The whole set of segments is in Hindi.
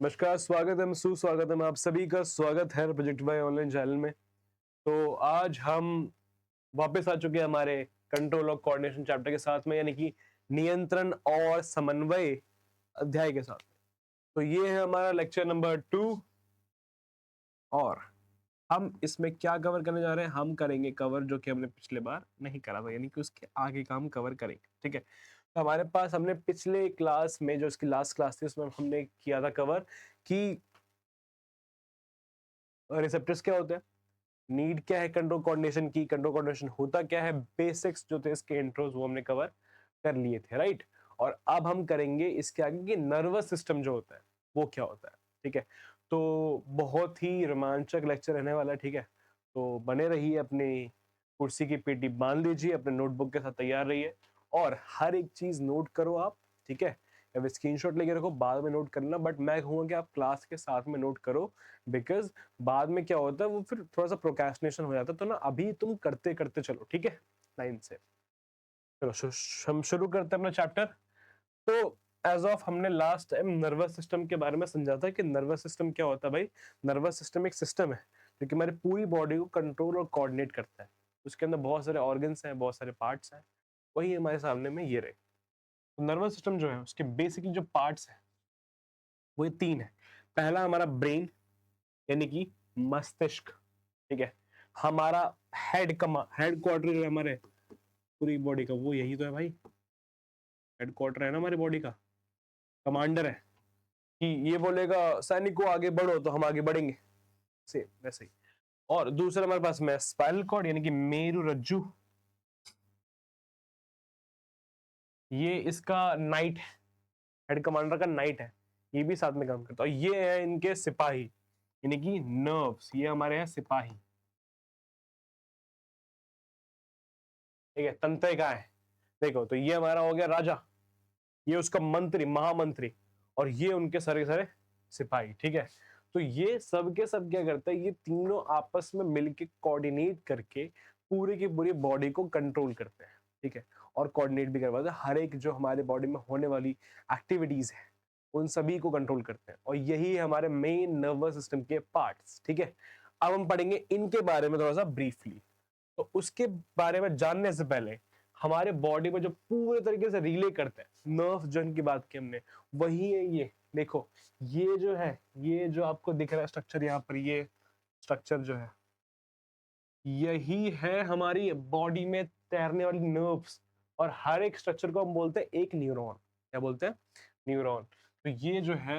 नमस्कार, स्वागतम, सुस्वागतम, आप सभी का स्वागत है प्रोजेक्ट बाय ऑनलाइन चैनल में। तो आज हम वापस आ चुके हैं हमारे कंट्रोल और कोऑर्डिनेशन चैप्टर के साथ में, यानी कि नियंत्रण और समन्वय अध्याय के साथ में। तो ये है हमारा लेक्चर नंबर 2 और हम इसमें क्या कवर करने जा रहे हैं? हम करेंगे कवर जो कि हमने पिछले बार नहीं करा था, यानी कि उसके आगे का हम कवर करेंगे। ठीक है, तो हमारे पास हमने पिछले क्लास में जो इसकी लास्ट क्लास थी उसमें हमने किया था कवर कि रिसेप्टर्स क्या होते हैं, नीड क्या है कंट्रोल कोऑर्डिनेशन की, कंट्रोल कोऑर्डिनेशन होता क्या है, बेसिक्स जो थे इसके इंट्रोज वो हमने कवर कर लिए थे, राइट। और अब हम करेंगे इसके आगे कि नर्वस सिस्टम जो होता है वो क्या होता है। ठीक है, तो बहुत ही रोमांचक लेक्चर रहने वाला है। ठीक है, तो बने रहिए, अपनी कुर्सी की पेटी बांध लीजिए, अपने नोटबुक के साथ तैयार रहिए और हर एक चीज नोट करो आप। ठीक है, अब स्क्रीनशॉट लेके रखो, बाद में नोट करना, बट मैं कहूँगा कि आप क्लास के साथ में नोट करो, बिकॉज बाद में क्या होता है वो फिर थोड़ा सा प्रोक्रेस्टिनेशन हो जाता है। तो ना अभी तुम करते करते चलो, ठीक है, लाइन से। चलो हम शुरू करते हैं अपना चैप्टर। तो एज ऑफ हमने लास्ट टाइम नर्वस सिस्टम के बारे में समझा था कि नर्वस सिस्टम क्या होता है भाई। नर्वस सिस्टम एक सिस्टम है जो कि हमारी पूरी बॉडी को कंट्रोल और कोऑर्डिनेट करता है। उसके अंदर बहुत सारे ऑर्गन्स हैं, बहुत सारे पार्ट्स हैं, वही हमारे सामने में ये रहे। तो नर्वस सिस्टम जो है उसके बेसिकली जो पार्ट्स हैं वो ये 3 है। पहला हमारा ब्रेन, यानी कि मस्तिष्क। ठीक है, हमारा हेड क्वार्टर जो है हमारे पूरी बॉडी का वो यही तो है भाई। हेड क्वार्टर है ना हमारी बॉडी का, कमांडर है कि ये बोलेगा सैनिकों आगे बढ़ो तो हम आगे बढ़ेंगे, सेम वैसे ही। और दूसरा हमारे पास में स्पाइनल कॉर्ड, यानी कि मेरु रज्जु। ये इसका नाइट, हेड कमांडर का नाइट है, ये भी साथ में काम करता है। और ये है इनके सिपाही, यानी कि नर्व्स, ये हमारे हैं सिपाही। ठीक है, तंत्रिका है। देखो, तो ये हमारा हो गया राजा, ये उसका मंत्री, महामंत्री, और ये उनके सारे सारे सिपाही। ठीक है, तो ये सब के सब क्या करते हैं, ये तीनों आपस में मिलके कोऑर्डिनेट करके पूरी की पूरी बॉडी को कंट्रोल करते हैं। ठीक है, और कोऑर्डिनेट भी करवाते हैं, हर एक जो हमारे बॉडी में होने वाली एक्टिविटीज है उन सभी को कंट्रोल करते हैं, और यही है हमारे मेन नर्वस सिस्टम के पार्ट्स। ठीक है, अब हम पढ़ेंगे इनके बारे में थोड़ा सा ब्रीफली। तो उसके बारे में जानने से पहले हमारे बॉडी में जो पूरे तरीके से रिले करते हैं नर्व, जो इनकी बात की हमने, वही है ये। देखो, ये जो है, ये जो आपको दिख रहा है स्ट्रक्चर यहाँ पर, ये स्ट्रक्चर जो है यही है हमारी बॉडी में तैरने वाली नर्व्स। और हर एक स्ट्रक्चर को हम बोलते हैं एक न्यूरॉन। क्या बोलते हैं? न्यूरॉन। तो ये जो है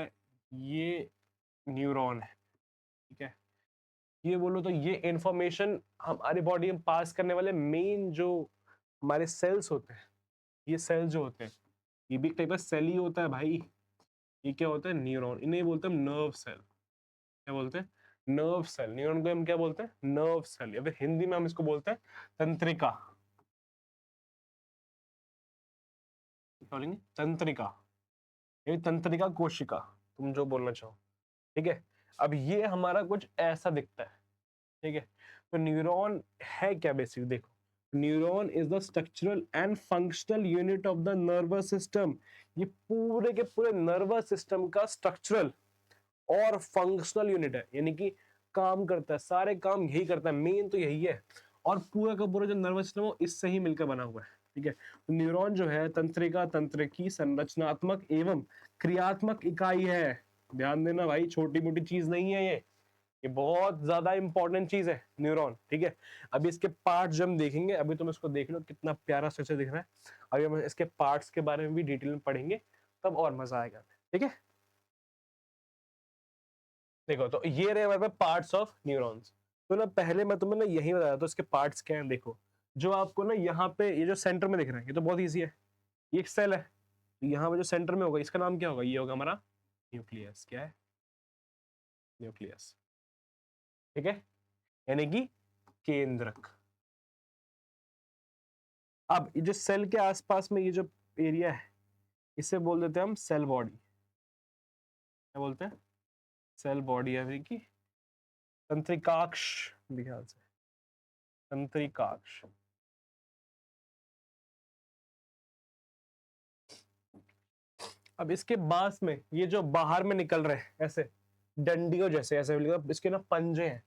ये न्यूरॉन है। ठीक है, ये बोलो तो ये इंफॉर्मेशन हमारी बॉडी में पास करने वाले मेन जो हमारे सेल्स होते हैं, ये सेल्स जो होते हैं, ये भी एक टाइप का सेल ही होता है भाई। ये क्या होता है? न्यूरॉन। इन्हें बोलते हैं नर्व सेल। क्या बोलते हैं? Nerve cell. न्यूरॉन को हम क्या बोलते हैं? नर्व सेल, या फिर हिंदी में हम इसको बोलते हैं तंत्रिका। क्या बोलेंगे? तंत्रिका, ये तंत्रिका कोशिका, तुम जो बोलना चाहो। ठीक है, अब ये हमारा कुछ ऐसा दिखता है। ठीक है, तो न्यूरॉन है क्या बेसिक? देखो, neuron is the structural and functional unit of the nervous system. ये पूरे के पूरे नर्वस सिस्टम का स्ट्रक्चरल और फंक्शनल यूनिट है, यानी कि काम करता है, सारे काम यही करता है, मेन तो यही है। और पूरा का पूरा जो नर्वस सिस्टम है वो इससे ही मिलकर बना हुआ है। ठीक है, तो न्यूरॉन जो है तंत्रिका, तंत्र की संरचनात्मक एवं क्रियात्मक इकाई है। ध्यान देना भाई, छोटी मोटी चीज नहीं है ये बहुत ज्यादा इंपॉर्टेंट चीज है न्यूरॉन। ठीक है, अभी इसके पार्ट जब हम देखेंगे, अभी तुम इसको देख लो कितना प्यारा स्ट्रक्चर दिख रहा है, अभी हम इसके पार्ट्स के बारे में भी डिटेल में पढ़ेंगे, तब और मजा आएगा। ठीक है, देखो, तो ये रहे हमारे पास पार्ट्स ऑफ न्यूरॉन्स। तो ना पहले मैं तुम्हें ना यही बताया था इसके पार्ट्स क्या हैं। देखो, जो आपको ना यहाँ पे ये जो सेंटर में दिख रहा है, ये तो बहुत ईजी है, ये एक सेल है। तो यहाँ पे जो सेंटर में होगा इसका नाम क्या होगा? ये होगा हमारा न्यूक्लियस। क्या है? न्यूक्लियस। ठीक है, यानी कि केंद्रक। अब ये जो सेल के आसपास में ये जो एरिया है, इसे बोल देते हैं हम सेल बॉडी। क्या बोलते हैं? सेल बॉडी, यानी कि तंत्रिकाक्ष, मेरे ख्याल से तंत्रिकाक्ष। अब इसके बास में ये जो बाहर में निकल रहे हैं ऐसे डंडियों जैसे, ऐसे इसके ना पंजे हैं,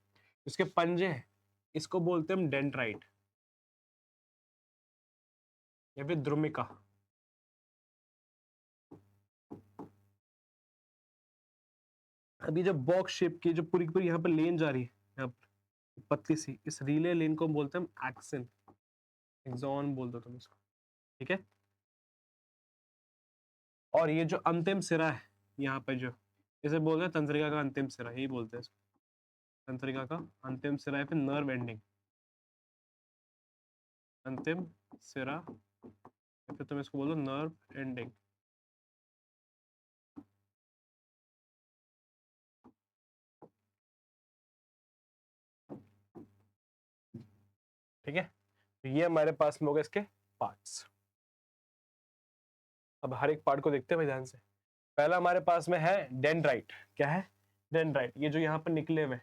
इसके पंजे हैं, इसको बोलते हैं हम डेंड्राइट या फिर द्रुमिका। अभी जो बॉक्स शेप की जो पूरी पूरी यहाँ पर लेन जा रही है, यहाँ पर पतली सी, इस रिले लेन को बोलते हैं हम एक्सन, एक्सॉन बोल दो तुम इसको, ठीक है। और ये जो अंतिम सिरा है यहाँ पे जो, इसे बोलते हैं तंत्रिका का अंतिम सिरा, यही बोलते हैं इसको, तंत्रिका का अंतिम सिरा है, फिर नर्व एंडिंग, अंतिम सिरा, या फिर तुम इसको बोलो नर्व एंडिंग। ठीक है, तो ये हमारे पास में होगा इसके पार्ट्स। अब हर एक पार्ट को देखते हैं भाई ध्यान से। पहला हमारे पास में है डेंड्राइट। क्या है? डेंड्राइट। ये जो यहाँ पर निकले हुए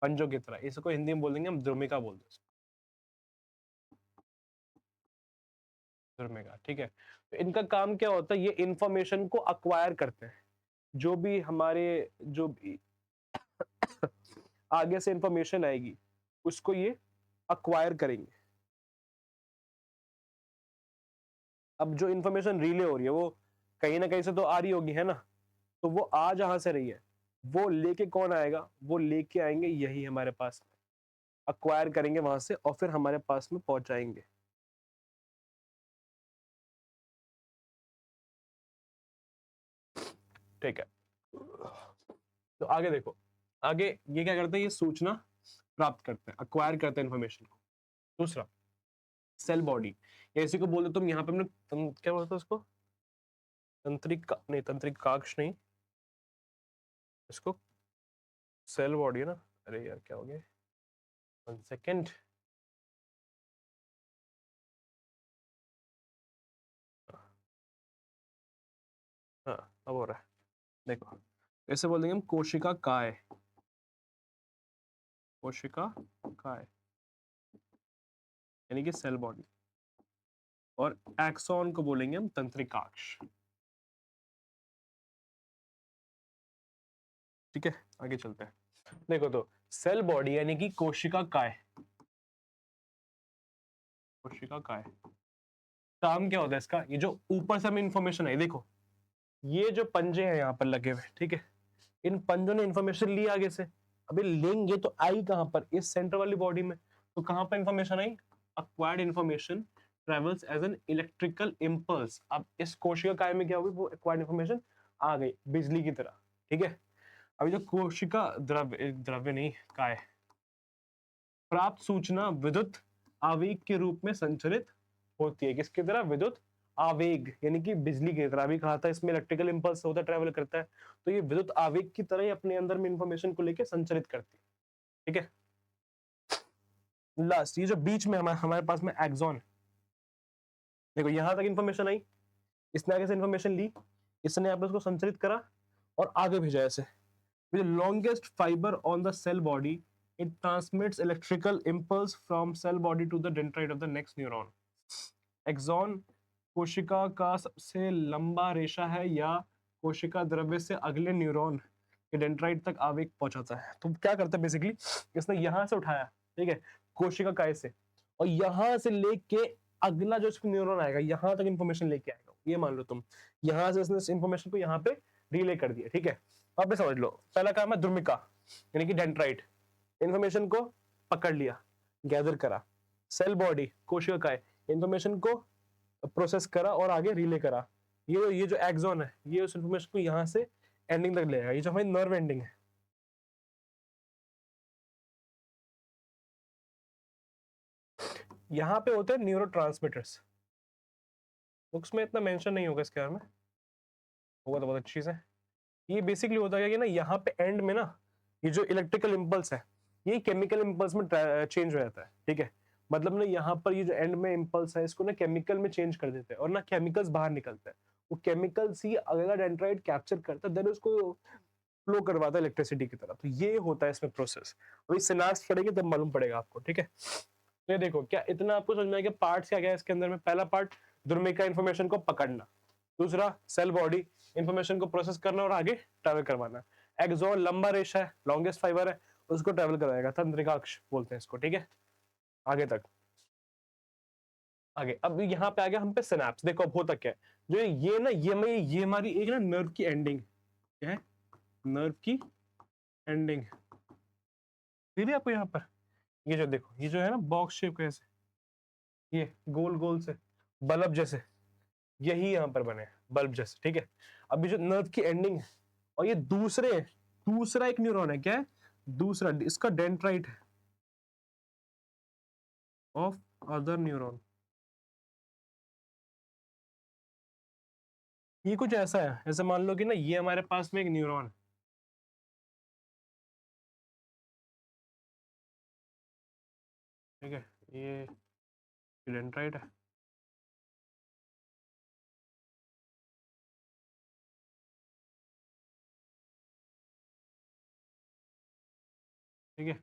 पंजों की तरह, इसको हिंदी में बोलेंगे हम द्रुमिका बोलते हैं, द्रुमिका। ठीक है, तो इनका काम क्या होता है, ये इंफॉर्मेशन को अक्वायर करते हैं, जो भी हमारे जो भी आगे से इंफॉर्मेशन आएगी उसको ये अक्वायर करेंगे। अब जो इंफॉर्मेशन रिले हो रही है वो कहीं ना कहीं से तो आ रही होगी, है ना, तो वो आ जहां से रही है वो लेके कौन आएगा, वो लेके आएंगे यही हमारे पास, अक्वायर करेंगे वहां से और फिर हमारे पास में पहुंचाएंगे। ठीक है, तो आगे देखो, आगे ये क्या करते हैं, ये सूचना प्राप्त करते हैं, अक्वायर करते हैं इंफॉर्मेशन को। दूसरा सेल बॉडी, या इसी को बोलते तुम यहाँ पे हमने क्या बोलते हैं उसको, तंत्रिका नहीं, तंत्रिकाक्ष नहीं, इसको सेल बॉडी है ना। अरे यार क्या हो गया, 1 सेकेंड। हाँ अब हो रहा है, देखो ऐसे बोल देंगे हम कोशिका काय, कोशिका काय यानी कि सेल बॉडी, और एक्सॉन को बोलेंगे हम तंत्रिकाक्ष। ठीक है, आगे चलते हैं। देखो तो सेल बॉडी यानी कि कोशिका काय, कोशिका काय काम क्या होता है इसका, ये जो ऊपर से हमें इंफॉर्मेशन है, देखो ये जो पंजे हैं यहाँ पर लगे हुए, ठीक है, इन पंजों ने इंफॉर्मेशन ली आगे से, अभी लेंगे तो आई कहां पर, इस सेंटर वाली बॉडी में, तो कहां पर इंफॉर्मेशन आई, acquired information travels as an electrical impulse. अब इस कोशिका काय में क्या होगी, वो एक्वायर्ड इंफॉर्मेशन आ गई बिजली की तरह। ठीक है, अभी जो कोशिका द्रव्य, द्रव्य नहीं काय, प्राप्त सूचना विद्युत आवेग के रूप में संचरित होती है, किसकी तरह, विद्युत आवेग यानी कि बिजली की तरह। अभी कहा था इसमें इलेक्ट्रिकल इंपल्स होता है, ट्रेवल करता है, तो ये विद्युत आवेग की तरह ही अपने अंदर में इंफॉर्मेशन को लेके संचरित करती है। ठीक है, लास्ट ये जो बीच में हमारे पास में एक्सॉन, देखो यहां तक इंफॉर्मेशन आई, इसने आगे से इंफॉर्मेशन ली, इसने आपने उसको संचरित करा और आगे भेजा ऐसे। with the longest fiber on the cell body, it transmits electrical impulse from cell body to the dendrite of the next neuron. Axon कोशिका का सबसे लंबा रेशा है या कोशिका द्रव्य से अगले न्यूरॉन के डेंड्राइट तक आवेग पहुंचाता है। तो क्या करता है बेसिकली, इसने यहां से उठाया, ठीक है, कोशिका काय से, और यहां से लेके अगला जो न्यूरॉन आएगा यहां तक इंफॉर्मेशन लेके आएगा। ये मान लो तुम, यहां से इसने इंफॉर्मेशन को यहाँ पे रिले कर दिया। ठीक है, अब भी समझ लो, पहला काम है द्रुमिका यानी कि डेंड्राइट, इंफॉर्मेशन को पकड़ लिया, गैदर करा, सेल बॉडी कोशिका काय इंफॉर्मेशन को प्रोसेस करा और आगे रिले करा। ये जो एक्सॉन है ये उस इंफॉर्मेशन को यहाँ से एंडिंग तक ले आएगा, ये जो हमारी नर्व एंडिंग है। यहाँ पे होते हैं न्यूरोट्रांसमीटर्स, बुक्स में इतना मेंशन नहीं होगा इसके बारे में, होगा तो बहुत अच्छी चीज है। ये बेसिकली होता है कि ना यहाँ पे एंड में ना ये जो इलेक्ट्रिकल इंपल्स है ये केमिकल इंपल्स में चेंज हो जाता है। ठीक है, मतलब ना यहाँ पर ये जो एंड में इंपल्स है इसको ना केमिकल में चेंज कर देते हैं और ना केमिकल्स बाहर निकलते हैं, वो केमिकल्स ही अगला डेंड्राइट कैप्चर करता है, देन उसको फ्लो करवाता है इलेक्ट्रिसिटी की तरह। तो ये होता है इसमें प्रोसेस, अभी सिनाप्स पढ़ेंगे तब मालूम पड़ेगा आपको। ठीक है, तो ये देखो क्या इतना आपको समझ में आया कि पार्ट्स क्या क्या है इसके अंदर में। पहला पार्ट द्रुमिका इंफॉर्मेशन को पकड़ना, दूसरा सेल बॉडी, इंफॉर्मेशन को प्रोसेस करना और आगे ट्रैवल करवाना। एक्सॉन लंबा रेशा है, लॉन्गेस्ट फाइबर है, उसको ट्रैवल करवाएगा, तंत्रिकाक्ष बोलते हैं इसको, ठीक है। आगे तक, आगे अब यहाँ पे आ गया हम पे सिनेप्स। देखो अब होता क्या है, जो ये ना ये हमारी एक ना नर्व की एंडिंग, क्या है, नर्व की एंडिंग। दिख रही है आपको यहाँ पर, ये जो देखो, ये जो है ना बॉक्स शेप कैसे, ये गोल गोल से बल्ब जैसे, यही यहाँ पर बने बल्ब जैसे, ठीक है। अभी जो नर्व की एंडिंग है, और ये दूसरा एक न्यूरॉन है, क्या है, दूसरा, इसका डेंड्राइट है ऑफ अदर न्यूरॉन। ये कुछ ऐसा है, ऐसे मान लो कि ना ये हमारे पास में एक न्यूरॉन है, ठीक है, ये डेंड्राइट है, ठीक है।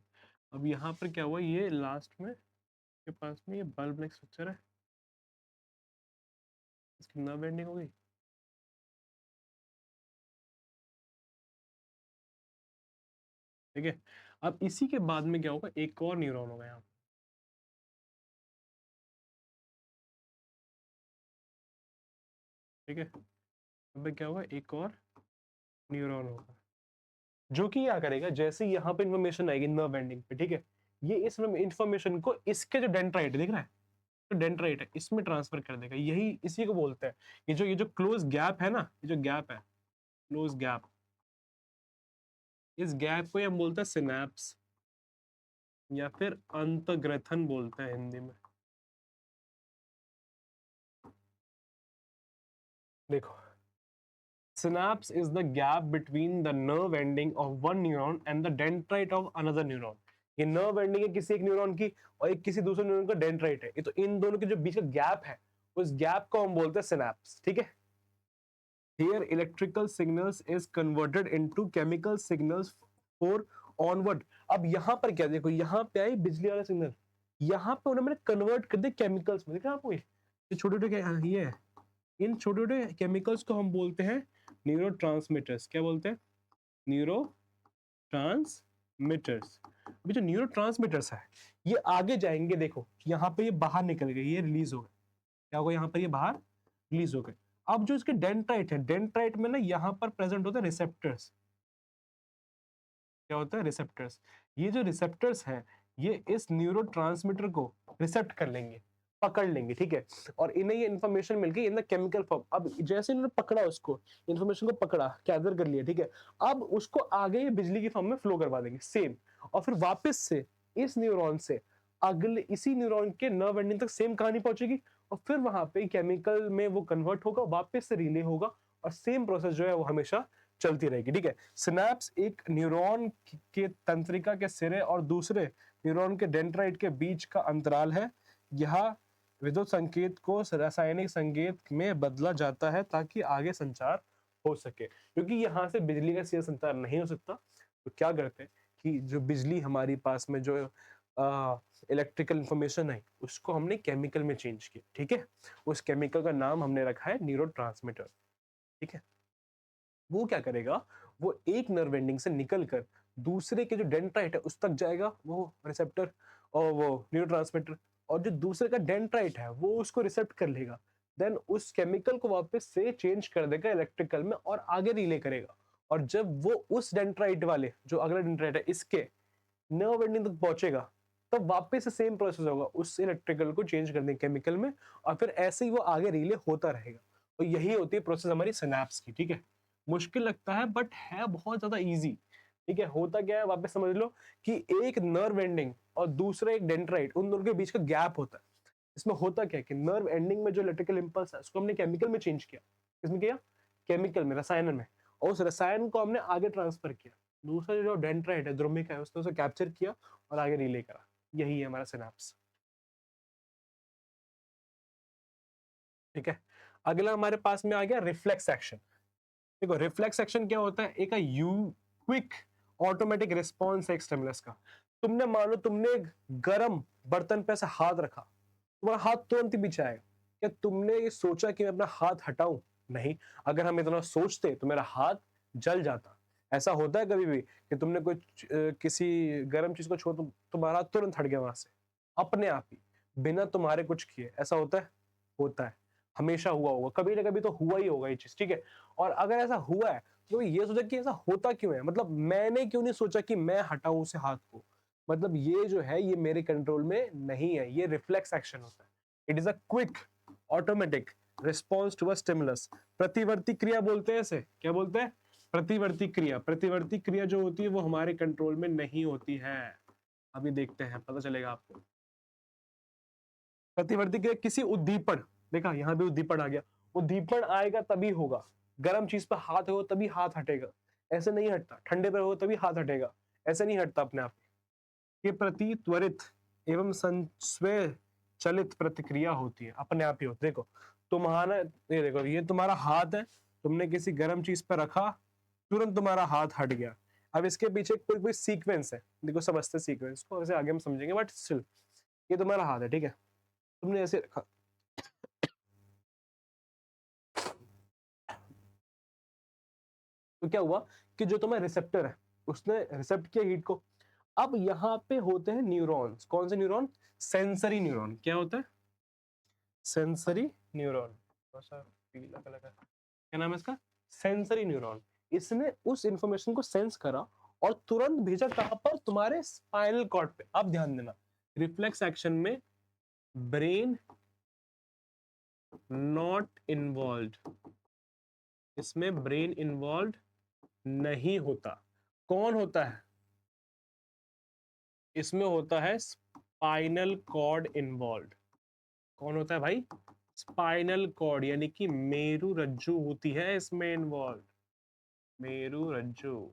अब यहाँ पर क्या हुआ, ये लास्ट में के पास में ये बल्ब लाइक स्ट्रक्चर है, इसकी नर्व एंडिंग हो गई, ठीक है। अब इसी के बाद में क्या होगा, एक और न्यूरॉन होगा यहाँ, ठीक है। अब क्या होगा, एक और न्यूरॉन होगा, जो कि क्या करेगा, जैसे यहाँ पे इंफॉर्मेशन आएगी नर्व एंडिंग पे, ठीक है, ये इस इंफॉर्मेशन को इसके जो डेंड्राइट दिख रहा है, जो डेंड्राइट है इसमें ट्रांसफर कर देगा। यही इसी को बोलते हैं, ये जो क्लोज गैप है ना, ये जो गैप है, क्लोज गैप, इस गैप को हम बोलते हैं सिनेप्स, या फिर अंतग्रथन बोलते हैं हिंदी में। देखो, synapse is the gap between the nerve ending of one neuron and the dendrite of another neuron। ये नर्व एंडिंग है किसी एक न्यूरॉन की, और एक किसी दूसरे न्यूरॉन का डेंड्राइट है, ये तो इन दोनों के जो बीच का गैप है, उस गैप को हम बोलते हैं सिनेप्स, ठीक है। Here electrical signals is converted into chemical signals for onward। अब यहाँ पर क्या देखो, यहाँ पे आई बिजली वाला सिग्नल, यहाँ पे उन्होंने कन्वर्ट कर दिया केमिकल्स में, देखा आपको, ये छोटे छोटे ये है, इन छोटे छोटे केमिकल्स को हम बोलते हैं न्यूरोट्रांसमीटर्स। क्या बोलते हैं, न्यूरो ट्रांसमीटर्स। अभी जो न्यूरो ट्रांसमीटर्स है, ये आगे जाएंगे, देखो यहाँ पे ये बाहर निकल गए, ये रिलीज हो गए, क्या होगा, यहाँ पर ये बाहर रिलीज हो गए। अब जो इसके डेंड्राइट है, डेंड्राइट में ना यहाँ पर प्रेजेंट होते हैं रिसेप्टर्स। क्या होता है, रिसेप्टर्स। ये जो रिसेप्टर्स हैं, ये इस न्यूरो को रिसेप्ट कर लेंगे, पकड़ लेंगे, ठीक है। और इन्हें ये इन्फॉर्मेशन मिल गई इन द केमिकल फॉर्म। अब जैसे इन्होंने पकड़ा उसको, इन्फॉर्मेशन को पकड़ा, कैदर कर लिया, ठीक है। अब उसको आगे ये बिजली की फॉर्म में फ्लो करवा देंगे, सेम। और फिर वापस से इस न्यूरॉन से अगले इसी न्यूरॉन के नर्व एंडिंग तक सेम कहानी पहुंचेगी, और फिर वहां पे केमिकल में वो कन्वर्ट होगा, वापस से रिले होगा, और सेम प्रोसेस जो है वो हमेशा चलती रहेगी, ठीक है। सिनेप्स एक न्यूरॉन के तंत्रिका के सिरे और दूसरे न्यूरॉन के डेंड्राइट के बीच का अंतराल है। यह विद्युत संकेत को रासायनिक संकेत में बदला जाता है ताकि आगे संचार हो सके। क्योंकि यहाँ से बिजली का सीधा संचार नहीं हो सकता, तो क्या करते हैं कि जो बिजली हमारी पास में जो इलेक्ट्रिकल इंफॉर्मेशन है, उसको हमने केमिकल में चेंज किया, ठीक है। उस केमिकल का नाम हमने रखा है न्यूरोट्रांसमीटर, ठीक है। वो क्या करेगा, वो एक नर्व एंडिंग से निकलकर दूसरे के जो डेंड्राइट है उस तक जाएगा, वो रिसेप्टर और वो न्यूरोट्रांसमीटर, और जो दूसरे का डेंड्राइट है वो उसको रिसेप्ट कर लेगा, देन उस केमिकल को वापस से चेंज कर देगा इलेक्ट्रिकल में और आगे रिले करेगा। और जब वो उस डेंड्राइट वाले, जो अगला डेंड्राइट है इसके नर्व एंडिंग तक पहुंचेगा, तब वापस से सेम प्रोसेस होगा, उस इलेक्ट्रिकल को चेंज करने केमिकल में, और फिर ऐसे ही वो आगे रिले होता रहेगा। और यही होती है प्रोसेस हमारी सिनेप्स की, ठीक है। मुश्किल लगता है बट है बहुत ज्यादा इजी, ठीक है। होता क्या है, वापस समझ लो कि एक नर्व एंडिंग और दूसरा एक डेंड्राइट, उन दोनों के बीच का गैप होता है। इसमें होता क्या है कि नर्व एंडिंग में जो इलेक्ट्रिकल इंपल्स है उसको हमने केमिकल में चेंज किया, किसमें किया, केमिकल में, रसायन में, और उस रसायन को हमने आगे ट्रांसफर किया, दूसरा जो डेंड्राइट है, ध्रुमिक है, उसने उसे कैप्चर किया और आगे रिले करा। यही है हमारा सिनेप्स, ठीक है। अगला हमारे पास में आ गया रिफ्लेक्स एक्शन। देखो रिफ्लेक्स एक्शन क्या होता है, एक यू क्विक ऑटोमेटिक रिस्पॉन्स है एक स्टिमुलस का। तुमने मान लो तुमने एक गर्म बर्तन पे ऐसे हाथ रखा, तुम्हारा हाथ तुरंत ही पीछे आएगा। क्या तुमने ये सोचा कि मैं अपना हाथ हटाऊं, नहीं। अगर हम इतना सोचते तो मेरा हाथ जल जाता। ऐसा होता है कभी भी कि तुमने कोई किसी गर्म चीज को छू तो तुम्हारा हाथ तुरंत हट गया वहां से, अपने आप ही, बिना तुम्हारे कुछ किए? ऐसा होता है? होता है। हमेशा हुआ होगा, कभी ना कभी तो हुआ ही होगा ये चीज, ठीक है। और अगर ऐसा हुआ है तो ये सोचा कि ऐसा होता क्यों है, मतलब मैंने क्यों नहीं सोचा कि मैं हटाऊं उसे हाथ को, मतलब ये जो है ये मेरे कंट्रोल में नहीं है, ये रिफ्लेक्स एक्शन होता है। It is a quick automatic response to a stimulus. प्रतिवर्ती क्रिया बोलते हैं इसे, क्या बोलते हैं? प्रतिवर्ती क्रिया। प्रतिवर्ती क्रिया जो होती है वो हमारे कंट्रोल में नहीं होती है। अभी देखते हैं, पता चलेगा आपको। प्रतिवर्ती क्रिया किसी उद्दीपन, देखा यहाँ भी उद्दीपन आ गया, उद्दीपन आएगा तभी होगा। गर्म चीज पर हाथ हो तभी हाथ हटेगा, ऐसे नहीं हटता। ठंडे पर हो तभी हाथ हटेगा, ऐसे नहीं हटता अपने आप। ये प्रति त्वरित एवं संस्वय चलित प्रतिक्रिया होती है, अपने आप ही होती है। देखो तुम्हारा, ये देखो ये तुम्हारा हाथ है, तुमने किसी गर्म चीज पर रखा, तुरंत तुम्हारा हाथ हट गया। अब इसके पीछे कोई कोई सीक्वेंस है, देखो समझते सीक्वेंस को, वैसे आगे हम समझेंगे, बट स्टिल ये तुम्हारा हाथ है, ठीक है, तुमने ऐसे रखा, तो क्या हुआ कि जो तुम्हारा रिसेप्टर है उसने रिसेप्ट किया हीट को। अब यहाँ पे होते हैं न्यूरॉन्स। कौन से न्यूरॉन? Sensory neuron. क्या होता है? Sensory neuron. पीला कलर का, क्या नाम है इसका? Sensory neuron. इसने उस इंफॉर्मेशन को सेंस करा और तुरंत भेजा कहां पर? तुम्हारे स्पाइनल कॉर्ड पे। अब ध्यान देना, रिफ्लेक्स एक्शन में ब्रेन नॉट इन्वॉल्व, इसमें ब्रेन इन्वॉल्व नहीं होता। कौन होता है? इसमें होता है स्पाइनल कॉर्ड इन्वॉल्व। कौन होता है भाई? स्पाइनल कॉर्ड, यानी कि मेरु रज्जु होती है इसमें इन्वॉल्व। मेरु रज्जु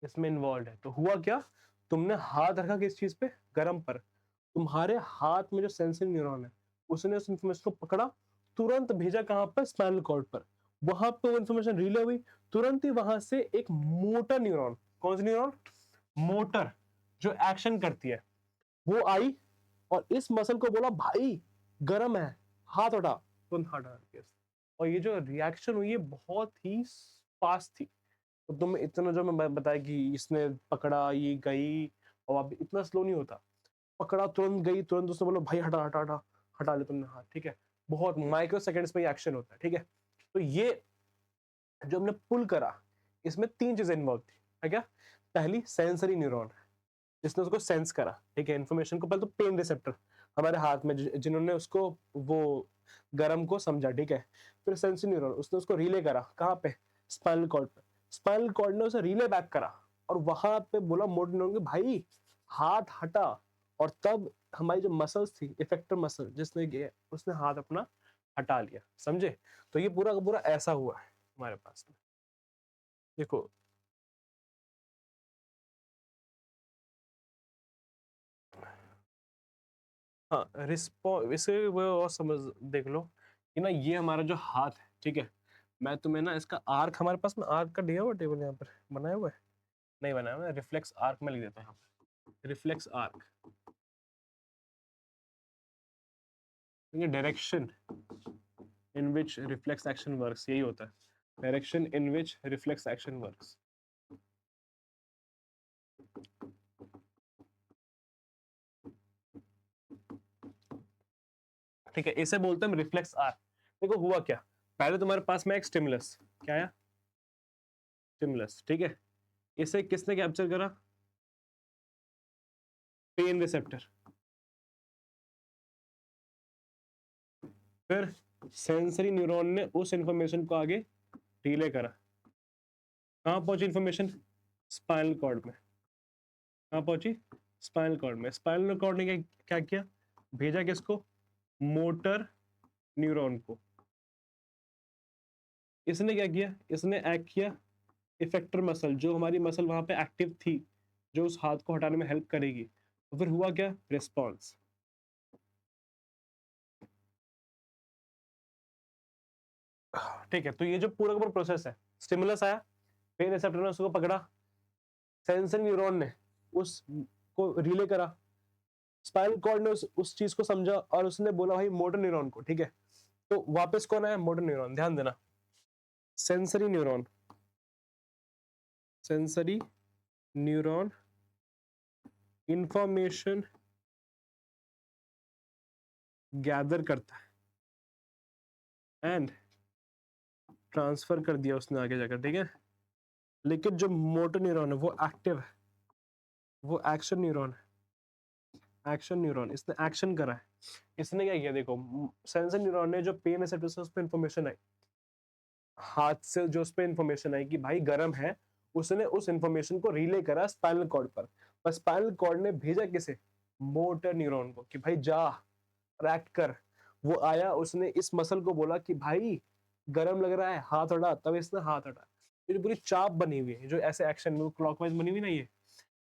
इसमें इन्वॉल्व है। तो हुआ क्या, तुमने हाथ रखा किस चीज पे? गरम पर। तुम्हारे हाथ में जो सेंसरी न्यूरॉन है उसने उस इंफॉर्मेशन को पकड़ा, तुरंत भेजा कहां पर? स्पाइनल कॉर्ड पर। वहां पे वो इंफॉर्मेशन रिले हुई, तुरंत ही वहां से एक मोटर न्यूरॉन, कौन सी न्यूरॉन? मोटर, जो एक्शन करती है, वो आई और इस मसल को बोला भाई गरम है, हाथ हटा, तुरंत हटा। और ये जो रिएक्शन हुई है बहुत ही फास्ट थी। तो तुम इतना जो मैं बताया कि इसने पकड़ा, ये गई, और अब इतना स्लो नहीं होता, पकड़ा तुरंत गई, तुरंत उसने बोला भाई हटा हटा हटा, हटा ले तुमने हाथ, ठीक है। बहुत माइक्रो सेकंड्स में ये एक्शन होता है, ठीक है। तो ये जो हमने पुल करा, इसमें तीन चीजें इन्वॉल्व थी, है क्या? पहली सेंसरी न्यूरॉन, जिसने उसको सेंस करा, ठीक है, इन्फॉर्मेशन को। पहले तो पेन रिसेप्टर हमारे हाथ में जिन्होंने उसको वो गरम को समझा, ठीक है। फिर सेंसरी न्यूरॉन, उसने उसको रिले करा कहाँ पे? स्पाइनल कॉर्ड पे। स्पाइनल कॉर्ड ने उसे रिले बैक करा और वहां पे बोला मोटर न्यूरॉन के भाई हाथ हटा। और तब हमारी जो मसल्स थी, इफेक्टर मसल, जिसने उसने हाथ अपना हटा लिया, समझे? तो ये पूरा का पूरा ऐसा हुआ है हमारे पास में। देखो हाँ, रिस्पॉन्स इसे वो और समझ, देख लो कि ना ये हमारा जो हाथ है, ठीक है, मैं तुम्हें ना इसका आर्क, हमारे पास में आर्क का दिया हुआ टेबल यहाँ पर बनाया हुआ है, नहीं बनाया हुआ है, रिफ्लेक्स आर्क में लिख देता हूँ, रिफ्लेक्स आर्क, ठीक है, direction in which reflex action works, यही होता है, direction in which reflex action works. ठीक है, इसे बोलते हैं रिफ्लेक्स आर्क। देखो हुआ क्या, पहले तुम्हारे पास में एक स्टिमुलस, क्या आया? स्टिमुलस, ठीक है, इसे किसने कैप्चर करा? Pain receptor. फिर सेंसरी न्यूरॉन ने उस इंफॉर्मेशन को आगे रिले करा, कहाँ पहुंची इंफॉर्मेशन? स्पाइनल कॉर्ड में। कहाँ पहुंची? स्पाइनल कॉर्ड में। स्पाइनल कॉर्ड ने क्या किया? भेजा किसको? मोटर न्यूरॉन को। इसने क्या किया? इसने एक्ट किया इफेक्टर मसल, जो हमारी मसल वहां पे एक्टिव थी, जो उस हाथ को हटाने में हेल्प करेगी। तो फिर हुआ क्या? रिस्पॉन्स। ठीक है, तो ये जो पूरा का पूरा प्रोसेस है, स्टिमुलस आया, फिर रिसेप्टर ने उसको पकड़ा, सेंसर न्यूरॉन ने उस को रिले करा, स्पाइनल कॉर्ड ने उस चीज को समझा और उसने बोला भाई मोटर न्यूरॉन को, ठीक है, तो वापस कौन आया, मोटर न्यूरॉन, ध्यान देना, sensory neuron, sensory neuron information gather करता है एंड ट्रांसफर कर दिया उसने आगे जाकर, ठीक है। लेकिन जो मोटर न्यूरॉन है वो एक्टिव है, वो एक्शन न्यूरॉन है, एक्शन न्यूरॉन, इसने एक्शन करा है। इसने क्या किया, देखो सेंसर न्यूरॉन ने जो पेन रिसेप्टर्स से उस पर इंफॉर्मेशन आई, हाथ से जो उस पर इंफॉर्मेशन आई कि भाई गर्म है, उसने उस इंफॉर्मेशन को रिले करा स्पाइनल कॉर्ड पर स्पाइनल कॉर्ड ने भेजा किसे, मोटर न्यूरॉन को, कि भाई जा रैक्ट कर। वो आया, उसने इस मसल को बोला कि भाई गर्म लग रहा है, हाथ हटा, तब इसने हाथ हटा। ये जो पूरी चाप बनी हुई है, जो ऐसे एक्शन में क्लॉकवाइज बनी हुई ना, ये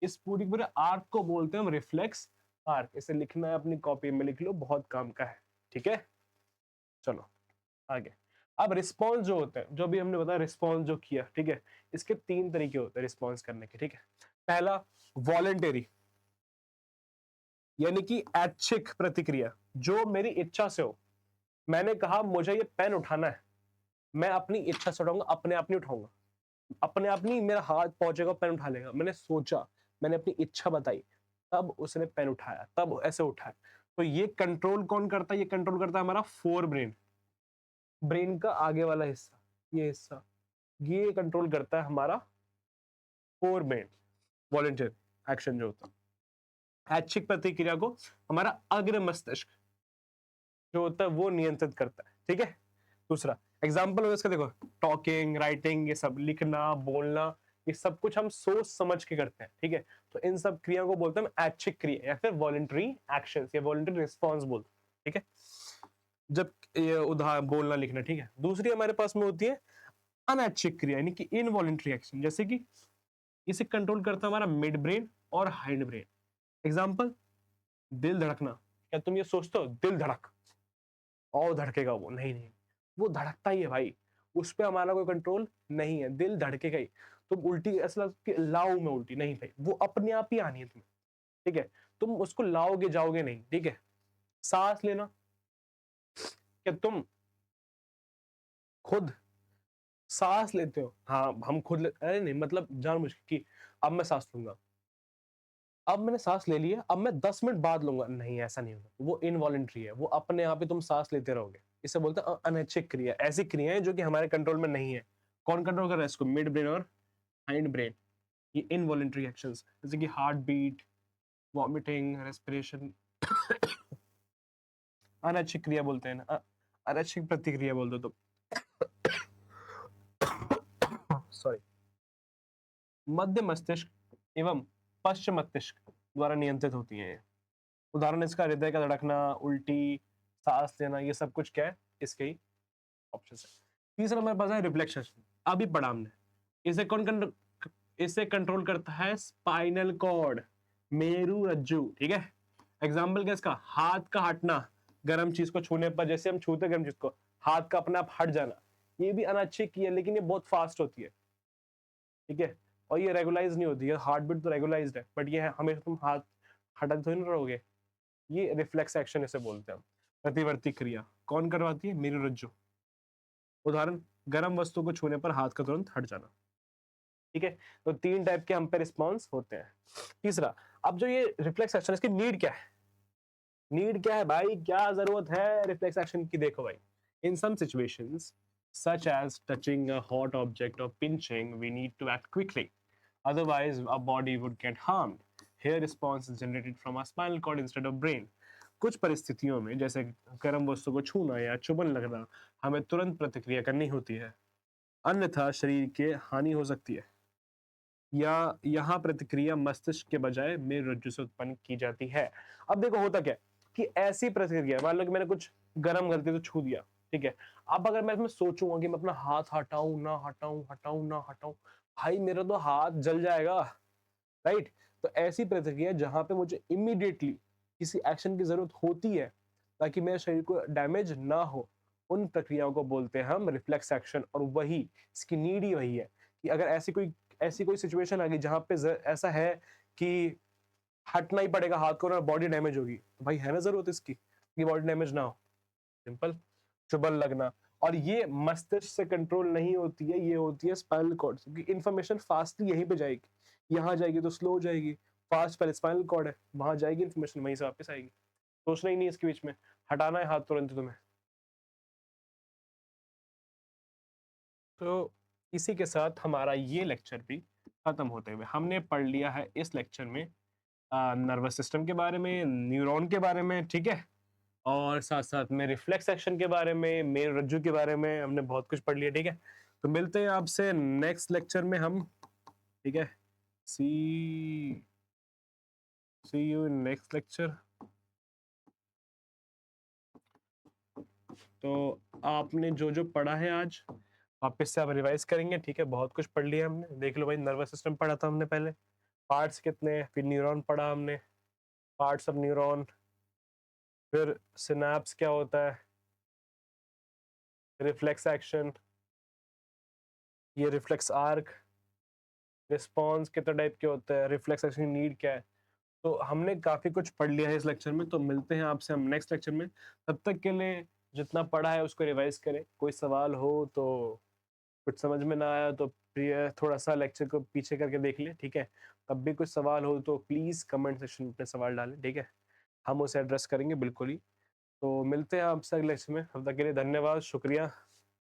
इस पूरे आर्क को बोलते हैं हम रिफ्लेक्स आर्क। इसे लिखना है अपनी कॉपी में, लिख लो, बहुत काम का है, ठीक है। चलो आगे। अब रिस्पॉन्स जो होता है, जो भी हमने बताया रिस्पॉन्स जो किया, ठीक है, इसके 3 तरीके होते हैं रिस्पॉन्स करने के, ठीक है। पहला वॉलेंटरी, यानी कि ऐच्छिक प्रतिक्रिया, जो मेरी इच्छा से हो। मैंने कहा मुझे ये पेन उठाना है, मैं अपनी इच्छा से उठाऊंगा, अपने आप नहीं उठाऊंगा, अपने आप नहीं, मेरा हाथ पहुंचेगा पेन उठा लेगा, मैंने सोचा, मैंने अपनी इच्छा बताई, तब उसने पेन उठाया, तब ऐसे उठाया। तो ये कंट्रोल कौन करता है, ये कंट्रोल करता है हमारा फोर ब्रेन, ब्रेन का आगे वाला हिस्सा, ये हिस्सा, ये कंट्रोल करता है हमारा फोर ब्रेन। वॉलेंटियर एक्शन जो होता है, ऐच्छिक प्रतिक्रिया को हमारा अग्र मस्तिष्क जो होता है वो नियंत्रित करता है, ठीक है। दूसरा एग्जाम्पल हो इसका, देखो टॉकिंग, राइटिंग, ये सब लिखना बोलना, ये सब कुछ हम सोच समझ के करते हैं, ठीक है। तो इन सब क्रियाओं को बोलते हैं हम ऐच्छिक क्रिया या फिर वॉलंटरी एक्शंस या वॉलंटरी रिस्पॉन्स बोलते हैं, ठीक है। जब ये उदाहरण बोलना लिखना, ठीक है। दूसरी हमारे पास में होती है अनैच्छिक क्रिया, यानी कि इनवॉलंटरी एक्शन, जैसे कि इसे कंट्रोल करता है हमारा मिड ब्रेन और हाइंड ब्रेन। एग्जाम्पल, दिल धड़कना, क्या तुम ये सोचते हो दिल धड़क और धड़केगा वो, नहीं नहीं, वो धड़कता ही है भाई, उस पर हमारा कोई कंट्रोल नहीं है, दिल धड़केगा ही। तुम उल्टी ऐसा लगता कि लाओ में उल्टी, नहीं भाई, वो अपने आप ही आनी है तुम्हें, ठीक है। तुम उसको लाओगे जाओगे नहीं, ठीक है। सांस लेना, क्या तुम खुद सांस लेते हो, हाँ हम खुद अरे नहीं, मतलब जानबूझ के कि अब मैं सांस लूंगा, अब मैंने सांस ले लिया, अब मैं 10 मिनट बाद लूंगा, नहीं ऐसा नहीं होगा, वो इनवॉलेंट्री है, वो अपने आप ही तुम सांस लेते रहोगे। इसे बोलते हैं अनैच्छिक क्रिया, ऐसी क्रियाएं जो कि हमारे कंट्रोल में नहीं है। कौन कंट्रोल कर रहा है इसको, मिड ब्रेन और हाइंड ब्रेन। ये इनवॉलेंट्री एक्शंस जैसे कि हार्ट बीट, वॉमिटिंग, रेस्पिरेशन, अनैच्छिक क्रिया बोलते हैं ना, अनैच्छिक प्रतिक्रिया बोल दो तो सॉरी। मध्य मस्तिष्क एवं पश्चिम मस्तिष्क द्वारा नियंत्रित होती है। उदाहरण इसका हृदय का धड़कना, उल्टी, सांस लेना, ये सब कुछ क्या है, इसके ही ऑप्शन है। तीसरा हमारे पास है रिफ्लेक्स एक्शन, अभी पढ़ा हमने। इसे कौन इसे कंट्रोल करता है स्पाइनल कॉर्ड, मेरु रज्जु, ठीक है। एग्जाम्पल क्या इसका, हाथ का हटना, गर्म चीज को छूने पर, जैसे हम छूते गर्म चीज को, हाथ का अपने आप हट जाना, ये भी अनैच्छिक की है, लेकिन ये बहुत फास्ट होती है, ठीक है। और ये रेगुलाइज नहीं होती है, हार्ट बीट तो रेगुलाइज्ड है, बट ये है हमेशा तुम हाथ हटा थोड़ी ना रहोगे, ये रिफ्लेक्स एक्शन इसे बोलते हैं। प्रतिवर्ती क्रिया कौन करवाती है, मेरुरज्जु। उदाहरण, गर्म वस्तु को छूने पर हाथ का तुरंत हट जाना, ठीक है। तो 3 टाइप के हम पे रिस्पॉन्स होते हैं। तीसरा, अब जो ये रिफ्लेक्स एक्शन, इसकी नीड क्या है, नीड क्या है भाई, क्या जरूरत है रिफ्लेक्स एक्शन की, देखो भाई, in some situations such as touching a hot object or pinching, we need to act quickly, otherwise our body would get harmed. Here response is generated from our spinal cord instead of brain. कुछ परिस्थितियों में, जैसे गर्म वस्तु को छूना या चुभन लगना, हमें तुरंत प्रतिक्रिया करनी होती है, अन्यथा शरीर के हानि हो सकती है, या यहाँ प्रतिक्रिया मस्तिष्क के बजाय मेरुरज्जु से उत्पन्न की जाती है। अब देखो होता क्या है कि ऐसी प्रतिक्रिया, मान लो कि मैंने कुछ गर्म गलती से छू दिया, ठीक है। अब अगर मैं इसमें सोचूंगा कि मैं अपना हाथ हटाऊं ना हटाऊं, हटाऊं ना हटाऊं, भाई मेरा तो हाथ जल जाएगा, राइट। तो ऐसी प्रतिक्रिया जहां पे मुझे इमीडिएटली किसी एक्शन की जरूरत होती है ताकि मेरे शरीर को डैमेज ना हो, उन प्रक्रियाओं को बोलते हैं हम रिफ्लेक्स एक्शन। और वही इसकी नीड ही वही है कि अगर ऐसी कोई सिचुएशन आ गई जहां पे ऐसा है कि हटना ही पड़ेगा हाथ को, ना बॉडी डैमेज होगी, तो भाई है ना जरूरत इसकी कि बॉडी डैमेज ना हो, सिंपल। चुभन लगना, और ये मस्तिष्क से कंट्रोल नहीं होती है, ये होती है स्पाइनल कॉर्ड से, क्योंकि इन्फॉर्मेशन फास्टली यहीं पे जाएगी, यहाँ जाएगी तो स्लो हो जाएगी, फास्ट पहले स्पाइनल कॉर्ड है, वहां जाएगी इन्फॉर्मेशन, वहीं से वापस आएगी, सोचना ही नहीं इसके बीच में, हटाना है हाथ तुरंत तुम्हें। तो इसी के साथ हमारा ये लेक्चर भी खत्म होते हुए, हमने पढ़ लिया है इस लेक्चर में नर्वस सिस्टम के बारे में, न्यूरॉन के बारे में, ठीक है, और साथ साथ में रिफ्लेक्स एक्शन के बारे में, मेन रज्जु के बारे में हमने बहुत कुछ पढ़ लिया, ठीक है। तो मिलते हैं आपसे नेक्स्ट लेक्चर में हम, ठीक है। सी सी यू इन नेक्स्ट लेक्चर। तो आपने जो जो पढ़ा है आज वापस से आप रिवाइज करेंगे, ठीक है, बहुत कुछ पढ़ लिया हमने, देख लो भाई, नर्वस सिस्टम पढ़ा था हमने पहले, पार्ट्स कितने हैं, फिर न्यूरॉन पढ़ा हमने, पार्ट्स ऑफ न्यूरॉन, फिर सिनैप्स क्या होता है, रिफ्लेक्स एक्शन, ये रिफ्लेक्स आर्क, रिस्पॉन्स कितने टाइप के होते हैं, रिफ्लेक्स एक्शन नीड क्या है। तो हमने काफी कुछ पढ़ लिया है इस लेक्चर में, तो मिलते हैं आपसे हम नेक्स्ट लेक्चर में, तब तक के लिए जितना पढ़ा है उसको रिवाइज करें, कोई सवाल हो तो, कुछ समझ में ना आया तो प्रिय थोड़ा सा लेक्चर को पीछे करके देख ले, ठीक है, तब भी कुछ सवाल हो तो प्लीज कमेंट सेक्शन में अपने सवाल डालें, ठीक है, हम उसे एड्रेस करेंगे बिल्कुल ही। तो मिलते हैं आपसे अगले लेक्चर में, तब तक के लिए धन्यवाद, शुक्रिया।